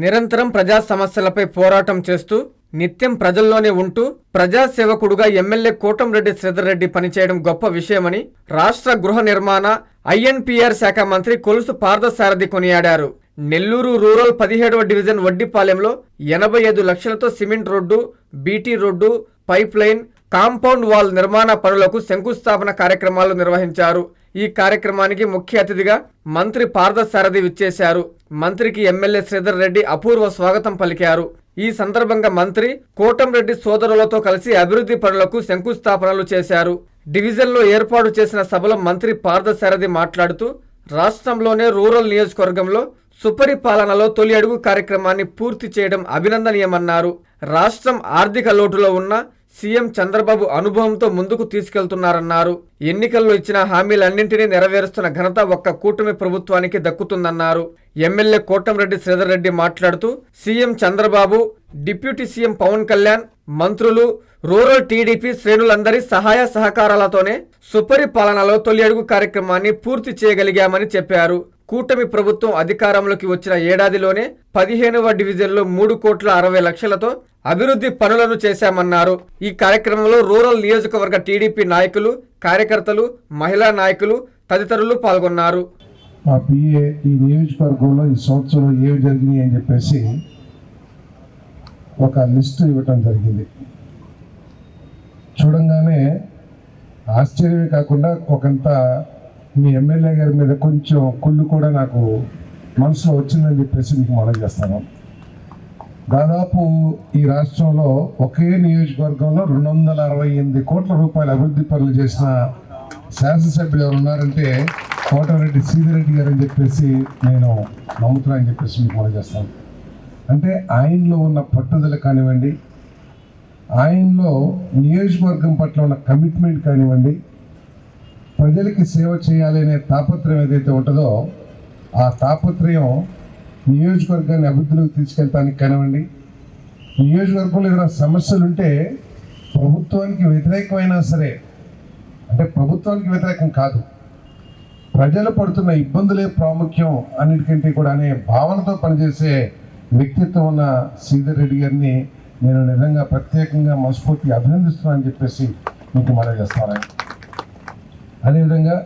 నిరంతరం ప్రజా సమస్యలపై పోరాటం చేస్తూ నిత్యం ప్రజల్లోనే ఉంటూ ప్రజాసేవకుడుగా ఎమ్మెల్యే కోటంరెడ్డి శ్రీధర్ రెడ్డి పనిచేయడం గొప్ప విషయమని రాష్ట్ర గృహ నిర్మాణ ఐఎన్పిఆర్ శాఖ మంత్రి కొలుసు పార్థసారథి కొనియాడారు. నెల్లూరు రూరల్ 17వ డివిజన్ వడ్డిపాలెంలో 85 లక్షలతో cement road, BT road, pipe line, compound wall నిర్మాణ పనులకు శంకుస్థాపన కార్యక్రమాలు నిర్వహించారు. ఈ కార్యక్రమానికి ముఖ్య అతిథిగా మంత్రి పార్థసారథి విచ్చేశారు. మంత్రికి ఎమ్మెల్యే శ్రీధర్ రెడ్డి అపూర్వ స్వాగతం పలికారు. ఈ సందర్భంగా మంత్రి కోటంరెడ్డి సోదరులతో కలిసి అభివృద్ధి పనులకు శంకుస్థాపనలు చేశారు. డివిజన్లో ఏర్పాటు చేసిన సభలో మంత్రి పార్థసారథి మాట్లాడుతూ రాష్ట్రంలోనే రూరల్ నియోజకవర్గంలో సుపరిపాలనలో తొలి అడుగు కార్యక్రమాన్ని పూర్తి చేయడం అభినందనీయమన్నారు. రాష్ట్రం ఆర్థిక లోటులో ఉన్న సీఎం చంద్రబాబు అనుభవంతో ముందుకు తీసుకెళ్తున్నారన్నారు. ఎన్నికల్లో ఇచ్చిన హామీలన్నింటినీ నెరవేరుస్తున్న ఘనత ఒక్క కూటమి ప్రభుత్వానికి దక్కుతుందన్నారు. ఎమ్మెల్యే కోటంరెడ్డి శ్రీధర్ రెడ్డి మాట్లాడుతూ CM Chandrababu, deputy CM Pawan Kalyan, మంత్రులు, రూరల్ టీడీపీ శ్రేణులందరి సహాయ సహకారాలతోనే సుపరిపాలనలో తొలి అడుగు కార్యక్రమాన్ని పూర్తి చేయగలిగామని చెప్పారు. కూటమి ప్రభుత్వం అధికారంలోకి వచ్చిన ఏడాదిలోనే 15వ డివిజన్లో 3,60,00,000తో అభివృద్ధి పనులను చేశామన్నారు. ఈ కార్యక్రమంలో రూరల్ నియోజకవర్గ టీడీపీ నాయకులు, కార్యకర్తలు, మహిళా నాయకులు తదితరులు పాల్గొన్నారు. మా పిఏ ఈ నియోజకవర్గంలో ఈ సంవత్సరం ఏవి జరిగినాయి అని చెప్పేసి ఒక లిస్టు ఇవ్వటం జరిగింది. చూడంగానే ఆశ్చర్యమే కాకుండా ఒకంత మీ ఎమ్మెల్యే గారి మీద కొంచెం కుళ్ళు కూడా నాకు మనసులో వచ్చిందని చెప్పేసి మీకు మనం చేస్తాను. దాదాపు ఈ రాష్ట్రంలో ఒకే నియోజకవర్గంలో 268 కోట్ల రూపాయల అభివృద్ధి పనులు చేసిన శాసనసభ్యులు ఎవరు ఉన్నారంటే కోటంరెడ్డి శ్రీధర్ రెడ్డి గారు అని చెప్పేసి నేను నమ్ముతున్నానని చెప్పేసి మీకు మనం చేస్తాను. అంటే ఆయనలో ఉన్న పట్టుదల కానివ్వండి, ఆయనలో నియోజకవర్గం పట్ల ఉన్న కమిట్మెంట్ కానివ్వండి, ప్రజలకి సేవ చేయాలనే తాపత్రయం ఏదైతే ఉంటుందో ఆ తాపత్రయం నియోజకవర్గాన్ని అభివృద్ధిలోకి తీసుకెళ్తానికి కానివ్వండి, నియోజకవర్గంలో ఏదైనా సమస్యలు ఉంటే ప్రభుత్వానికి వ్యతిరేకమైనా సరే, అంటే ప్రభుత్వానికి వ్యతిరేకం కాదు, ప్రజలు పడుతున్న ఇబ్బందులే ప్రాముఖ్యం అన్నిటికంటే కూడా అనే భావనతో పనిచేసే వ్యక్తిత్వం ఉన్న శ్రీధర్ రెడ్డి గారిని నేను నిజంగా ప్రత్యేకంగా మనస్ఫూర్తిగా అభినందిస్తున్నానని చెప్పేసి మీకు మనం చేస్తాను. అదేవిధంగా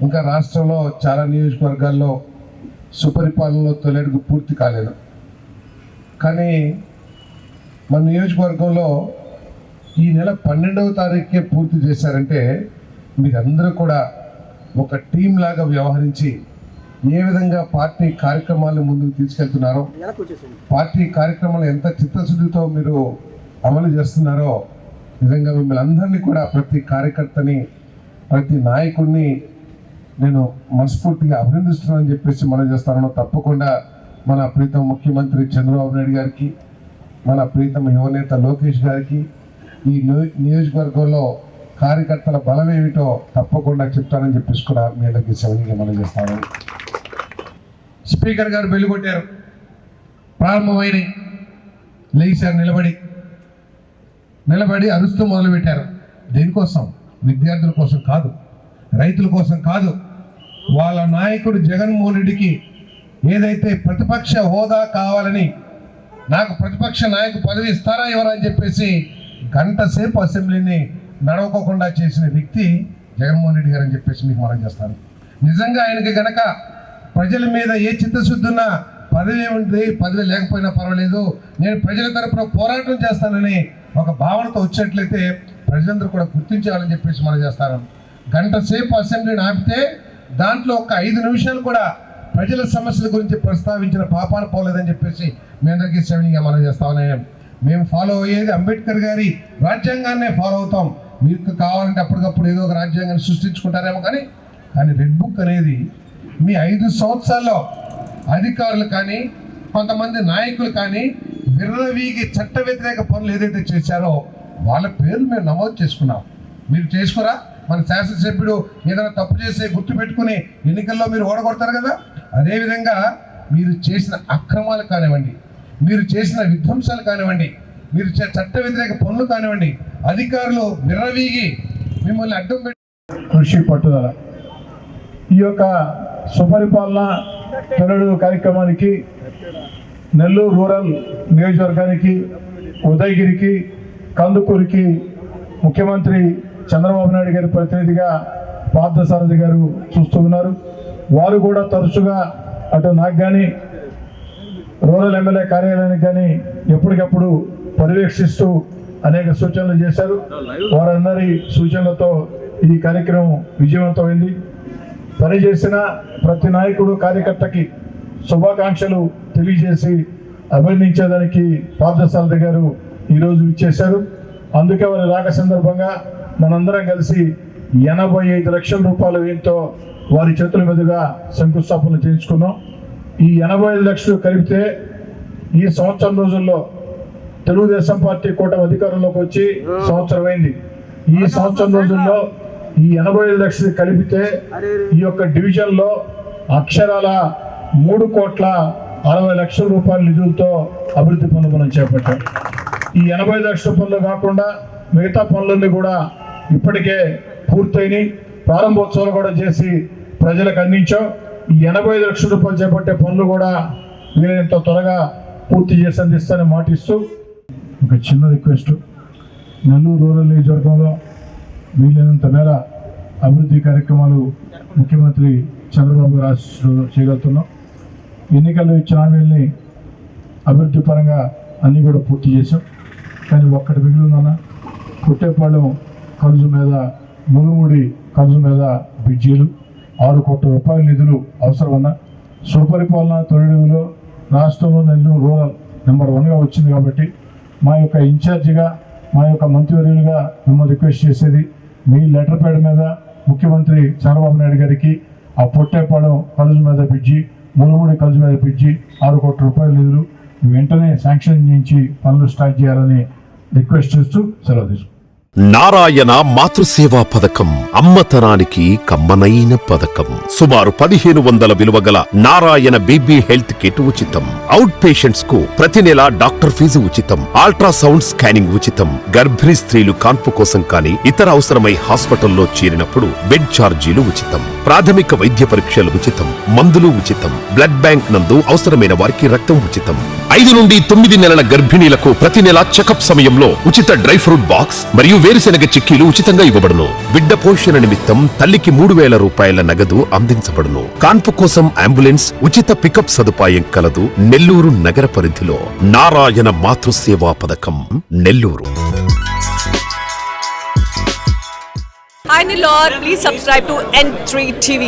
ఇంకా రాష్ట్రంలో చాలా నియోజకవర్గాల్లో సుపరిపాలనలో తొలి అడుగు పూర్తి కాలేదు. కానీ మన నియోజకవర్గంలో ఈ నెల 12వ తారీఖుకే పూర్తి చేశారంటే మీరందరూ కూడా ఒక టీం లాగా వ్యవహరించి ఏ విధంగా పార్టీ కార్యక్రమాలను ముందుకు తీసుకెళ్తున్నారో, పార్టీ కార్యక్రమాలు ఎంత చిత్తశుద్ధితో మీరు అమలు చేస్తున్నారో నిజంగా మిమ్మల్ని అందరినీ కూడా ప్రతి కార్యకర్తని, ప్రతి నాయకుడిని నేను మనస్ఫూర్తిగా అభినందిస్తున్నానని చెప్పేసి మనం చేస్తాను. తప్పకుండా మన ప్రీతం ముఖ్యమంత్రి చంద్రబాబు నాయుడు గారికి, మన ప్రీతం యువనేత లోకేష్ గారికి ఈ నియోజకవర్గంలో కార్యకర్తల బలం ఏమిటో తప్పకుండా చెప్తానని చెప్పేసి కూడా మీ అందరికీ సెవెన్గా మనం చేస్తాను. స్పీకర్ గారు వెలుగొట్టారు, ప్రారంభమైన లేచారు, నిలబడి అరుస్తూ మొదలుపెట్టారు. దేనికోసం? విద్యార్థుల కోసం కాదు, రైతుల కోసం కాదు, వాళ్ళ నాయకుడు జగన్మోహన్ రెడ్డికి ఏదైతే ప్రతిపక్ష హోదా కావాలని, నాకు ప్రతిపక్ష నాయకు పదవి ఇస్తారా ఎవరా అని చెప్పేసి గంట సేపు అసెంబ్లీని నడవకోకుండా చేసిన వ్యక్తి జగన్మోహన్ రెడ్డి గారు అని చెప్పేసి మీకు మనం చేస్తాను. నిజంగా ఆయనకి గనక ప్రజల మీద ఏ చిత్తశుద్ధి ఉన్నా పదవి ఏముంది, పదవి లేకపోయినా పర్వాలేదు, నేను ప్రజల తరపున పోరాటం చేస్తానని ఒక భావనతో వచ్చేట్లయితే ప్రజలందరూ కూడా గుర్తించాలని చెప్పేసి మనం చేస్తాను. గంట సేపు అసెంబ్లీని ఆపితే దాంట్లో ఒక 5 నిమిషాలు కూడా ప్రజల సమస్యల గురించి ప్రస్తావించిన పాపాన పోలేదని చెప్పేసి మీ అందరికీ సెవెన్గా మనం చేస్తామని. మేము ఫాలో అయ్యేది అంబేద్కర్ గారి రాజ్యాంగాన్నే ఫాలో అవుతాం. మీకు కావాలంటే అప్పటికప్పుడు ఏదో ఒక రాజ్యాంగాన్ని సృష్టించుకుంటారేమో, కానీ రెడ్ బుక్ అనేది మీ 5 సంవత్సరాల్లో అధికారులు కానీ కొంతమంది నాయకులు కానీ విర్రవీగి చట్ట వ్యతిరేక పనులు ఏదైతే చేశారో వాళ్ళ పేర్లు మేము నమోదు చేసుకున్నాం. మీరు చేసుకురా? మన శాసనసభ్యుడు ఏదైనా తప్పు చేస్తే గుర్తు పెట్టుకుని ఎన్నికల్లో మీరు ఓడగొడతారు కదా. అదేవిధంగా మీరు చేసిన అక్రమాలు కానివ్వండి, మీరు చేసిన విధ్వంసాలు కానివ్వండి, మీరు చట్ట వ్యతిరేక పనులు కానివ్వండి, అధికారులు విర్రవీగి మిమ్మల్ని అడ్డం పెట్టి కృషి పట్టుదల ఈ యొక్క సుపరిపాలన తొలడు కార్యక్రమానికి నెల్లూరు రూరల్ నియోజకవర్గానికి, ఉదయగిరికి, కందుకూరికి ముఖ్యమంత్రి చంద్రబాబు నాయుడు గారి ప్రతినిధిగా పార్థసారథి గారు చూస్తూ ఉన్నారు. వారు కూడా తరచుగా అటు నాకు కానీ రూరల్ ఎమ్మెల్యే కార్యాలయానికి కానీ ఎప్పటికప్పుడు పర్యవేక్షిస్తూ అనేక సూచనలు చేశారు. వారందరి సూచనలతో ఈ కార్యక్రమం విజయవంతమైంది. పనిచేసిన ప్రతి నాయకుడు, కార్యకర్తకి శుభాకాంక్షలు తెలియజేసి అభినందించేదానికి పార్థసారథి గారు ఈరోజు ఇచ్చేశారు. అందుకే వారి రాక సందర్భంగా మనందరం కలిసి 85 లక్షల రూపాయల వ్యయంతో వారి చేతుల మీదుగా శంకుస్థాపన చేయించుకున్నాం. ఈ 85 లక్షలు కలిపితే ఈ సంవత్సరం రోజుల్లో తెలుగుదేశం పార్టీ కూటమి అధికారంలోకి వచ్చి సంవత్సరం అయింది. ఈ సంవత్సరం రోజుల్లో ఈ 85 లక్షలు కలిపితే ఈ యొక్క డివిజన్లో అక్షరాల 3,60,00,000 రూపాయల నిధులతో అభివృద్ధి పనులు మనం చేపట్టాం. ఈ 85 లక్షల పనులు కాకుండా మిగతా పనులన్నీ కూడా ఇప్పటికే పూర్తయినాయి. ప్రారంభోత్సవాలు కూడా చేసి ప్రజలకు అందించాం. ఈ 85 లక్షల రూపాయలు చేపట్టే పనులు కూడా వీలైనంత త్వరగా పూర్తి చేసి అందిస్తానని మాటిస్తూ ఒక చిన్న రిక్వెస్ట్, నెల్లూరు రూరల్ నియోజకవర్గంలో వీలైనంత మేర అభివృద్ధి కార్యక్రమాలు ముఖ్యమంత్రి చంద్రబాబు రాష్ట్రంలో చేయగలుగుతున్నాం. ఎన్నికల్లో ఇచ్చిన హామీల్ని అభివృద్ధి పరంగా అన్నీ కూడా పూర్తి చేశాం. కానీ ఒక్కటి మిగిలిందన్న, పుట్టేపాళెం కలుజు మీద, ములుముడి కలుజు మీద బ్రిడ్జీలు 6 కోట్ల రూపాయల నిధులు అవసరమన్న. సుపరిపాలన తొలిలో రాష్ట్రంలో నెల్లూరు రూరల్ నెంబర్ 1గా వచ్చింది. కాబట్టి మా యొక్క ఇన్ఛార్జిగా, మా యొక్క మంత్రివర్యులుగా మిమ్మల్ని రిక్వెస్ట్ చేసేది, మీ లెటర్ ప్యాడ్ మీద ముఖ్యమంత్రి చంద్రబాబు నాయుడు గారికి ఆ పొట్టేపాళెం కలుజు మీద బ్రిడ్జి, ములుముడి కలుజు మీద బ్రిడ్జి 6 కోట్ల రూపాయల నిధులు వెంటనే శాంక్షన్ చేయించి పనులు స్టార్ట్ చేయాలని రిక్వెస్ట్ చేస్తూ సెలవు తీసుకుంటాం. నారాయణ మాతృసేవా పథకం అమ్మతనానికి కమ్మనైన పథకం. సుమారు 1500 విలువ గల నారాయణ బేబీ హెల్త్ కిట్ ఉచితం. అవుట్ పేషెంట్స్ కు ప్రతి నెల డాక్టర్ ఫీజు ఉచితం. అల్ట్రాసౌండ్ స్కానింగ్ ఉచితం. గర్భిణీ స్త్రీలు కాన్పు కోసం కానీ ఇతర అవసరమై హాస్పిటల్లో చేరినప్పుడు బెడ్ ఛార్జీలు ఉచితం. ప్రాథమిక వైద్య పరీక్షలు ఉచితం. మందులు ఉచితం. బ్లడ్ బ్యాంక్ నందు అవసరమైన వారికి రక్తం ఉచితం. 5 నుండి 9 నెలల గర్భిణీలకు ప్రతి నెల చెకప్ సమయంలో ఉచిత డ్రై ఫ్రూట్ బాక్స్ మరియు వేరుశెనగ చిక్కీలు ఉచితంగా ఇవ్వబడును. బిడ్డ పోషణ నిమిత్తం తల్లికి 3,000 రూపాయల నగదు అందించబడును. కాన్పు కోసం అంబులెన్స్ ఉచిత పికప్ సదుపాయం కలదు. నెల్లూరు నగర పరిధిలో నారాయణ మాతృసేవా పథకం, Nellore. Hi Nilor, please subscribe to N3 TV.